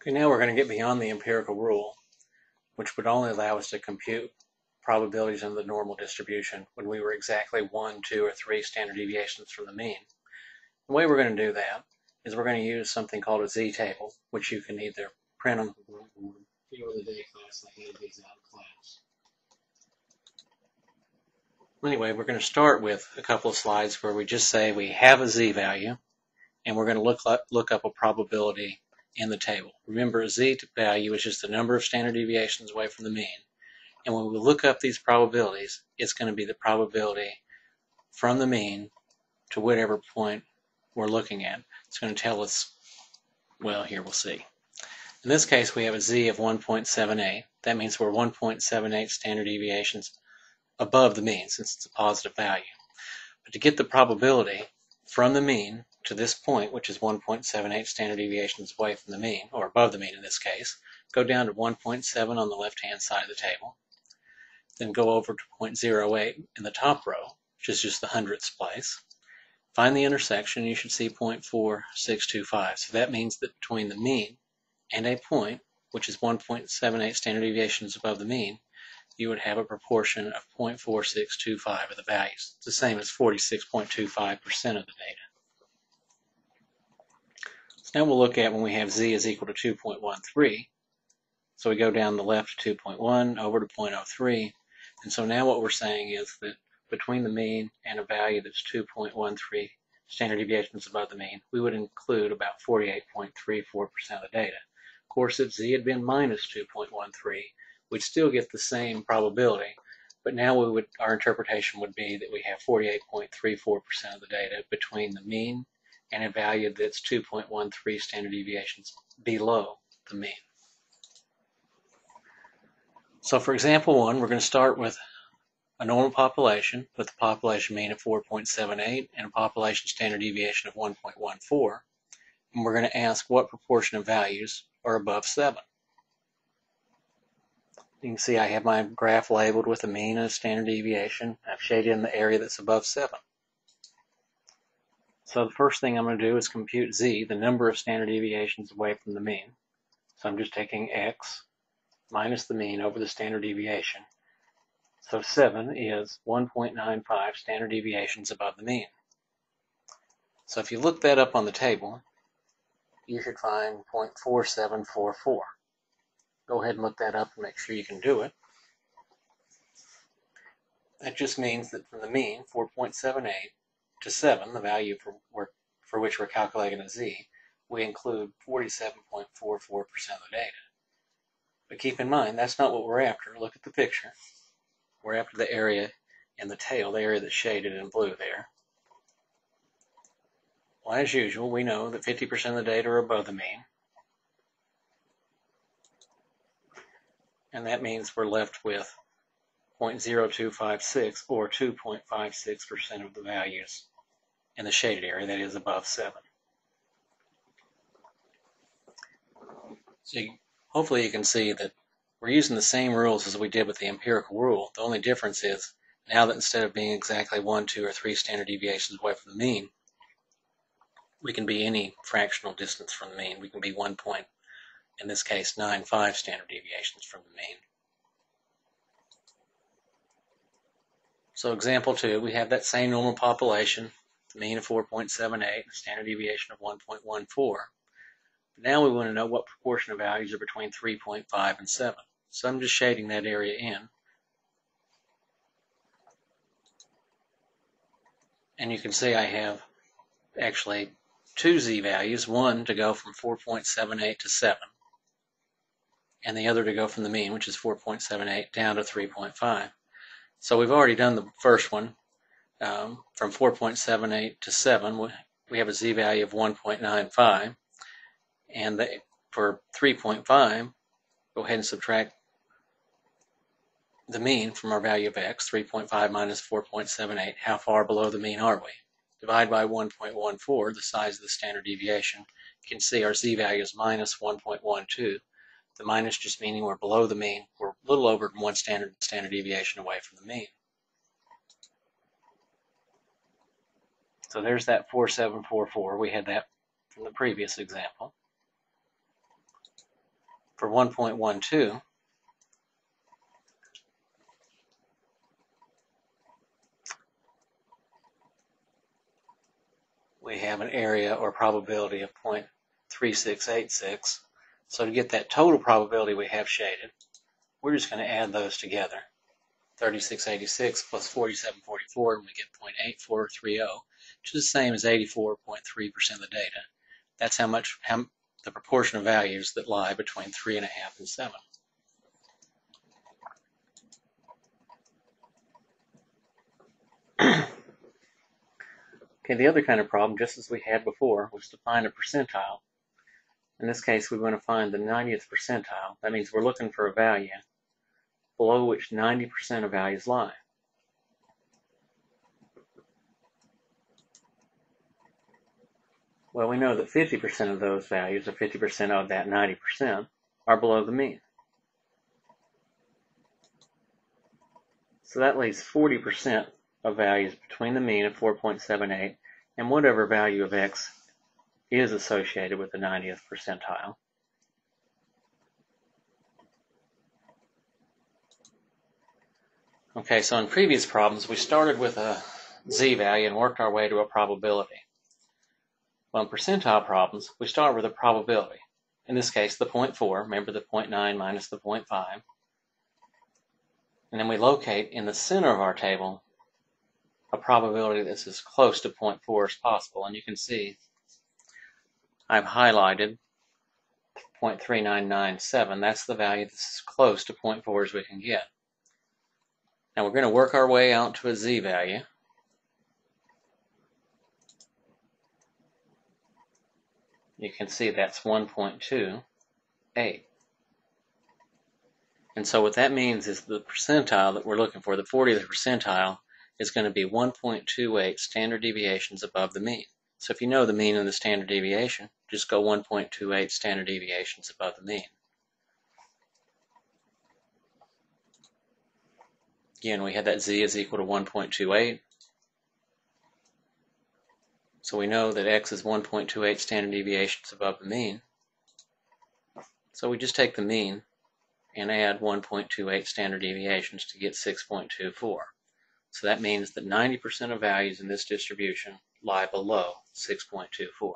Okay, now we're going to get beyond the empirical rule, which would only allow us to compute probabilities in the normal distribution when we were exactly 1, 2, or 3 standard deviations from the mean. The way we're going to do that is we're going to use something called a z-table, which you can either print on the blackboard or the day class. I handed these out in class. Anyway, we're going to start with a couple of slides where we just say we have a z-value, and we're going to look up a probability in the table. Remember, a z-value is just the number of standard deviations away from the mean. And when we look up these probabilities, it's going to be the probability from the mean to whatever point we're looking at. It's going to tell us, well, here we'll see. In this case, we have a z of 1.78. That means we're 1.78 standard deviations above the mean, since it's a positive value. But to get the probability from the mean to this point, which is 1.78 standard deviations away from the mean, or above the mean in this case, go down to 1.7 on the left-hand side of the table, then go over to 0.08 in the top row, which is just the hundredths place. Find the intersection, you should see 0.4625. So that means that between the mean and a point, which is 1.78 standard deviations above the mean, you would have a proportion of 0.4625 of the values. It's the same as 46.25% of the data. So now we'll look at when we have z is equal to 2.13. So we go down the left to 2.1 over to 0.03. And so now what we're saying is that between the mean and a value that's 2.13 standard deviations above the mean, we would include about 48.34% of the data. Of course, if z had been minus 2.13, we'd still get the same probability, but now our interpretation would be that we have 48.34% of the data between the mean and a value that's 2.13 standard deviations below the mean. So for example 1, we're going to start with a normal population with a population mean of 4.78 and a population standard deviation of 1.14, and we're going to ask what proportion of values are above 7. You can see I have my graph labeled with a mean and a standard deviation. I've shaded in the area that's above 7. So the first thing I'm going to do is compute z, the number of standard deviations away from the mean. So I'm just taking x minus the mean over the standard deviation. So 7 is 1.95 standard deviations above the mean. So if you look that up on the table, you should find 0.4744. Go ahead and look that up and make sure you can do it. That just means that from the mean, 4.78, to 7, the value for which we're calculating a z, we include 47.44% of the data. But keep in mind, that's not what we're after. Look at the picture. We're after the area in the tail, the area that's shaded in blue there. Well, as usual, we know that 50% of the data are above the mean. And that means we're left with 0.0256 or 2.56% of the values in the shaded area, that is above 7. So hopefully you can see that we're using the same rules as we did with the empirical rule. The only difference is now that instead of being exactly 1, 2, or 3 standard deviations away from the mean, we can be any fractional distance from the mean. We can be 1 point, in this case, 95 standard deviations from the mean. So example 2, we have that same normal population, the mean of 4.78, a standard deviation of 1.14. Now we want to know what proportion of values are between 3.5 and 7. So I'm just shading that area in. And you can see I have actually 2 z-values, one to go from 4.78 to 7, and the other to go from the mean, which is 4.78, down to 3.5. So we've already done the first one. From 4.78 to 7, we have a z-value of 1.95. And for 3.5, go ahead and subtract the mean from our value of x, 3.5 minus 4.78. How far below the mean are we? Divide by 1.14, the size of the standard deviation. You can see our z-value is minus 1.12. The minus just meaning we're below the mean. We're a little over 1 standard deviation away from the mean. So there's that 4744. We had that from the previous example. for 1.12, we have an area or probability of 0.3686. So to get that total probability we have shaded, we're just going to add those together. 3686 plus 4744, and we get 0.8430, which is the same as 84.3% of the data. That's how the proportion of values that lie between 3.5 and 7. Okay, the other kind of problem, just as we had before, was to find a percentile. In this case, we want to find the 90th percentile. That means we're looking for a value below which 90% of values lie. Well, we know that 50% of those values, or 50% of that 90%, are below the mean. So that leaves 40% of values between the mean of 4.78 and whatever value of x is associated with the 90th percentile. Okay, so in previous problems, we started with a z-value and worked our way to a probability. Well, in percentile problems, we start with a probability. In this case, the 0.4, remember the 0.9 minus the 0.5. And then we locate in the center of our table a probability that's as close to 0.4 as possible. And you can see I've highlighted 0.3997. That's the value that's as close to 0.4 as we can get. Now we're going to work our way out to a z-value. You can see that's 1.28. And so what that means is the percentile that we're looking for, the 40th percentile, is going to be 1.28 standard deviations above the mean. So if you know the mean and the standard deviation, just go 1.28 standard deviations above the mean. Again, we had that z is equal to 1.28. So we know that x is 1.28 standard deviations above the mean. So we just take the mean and add 1.28 standard deviations to get 6.24. So that means that 90% of values in this distribution lie below 6.24.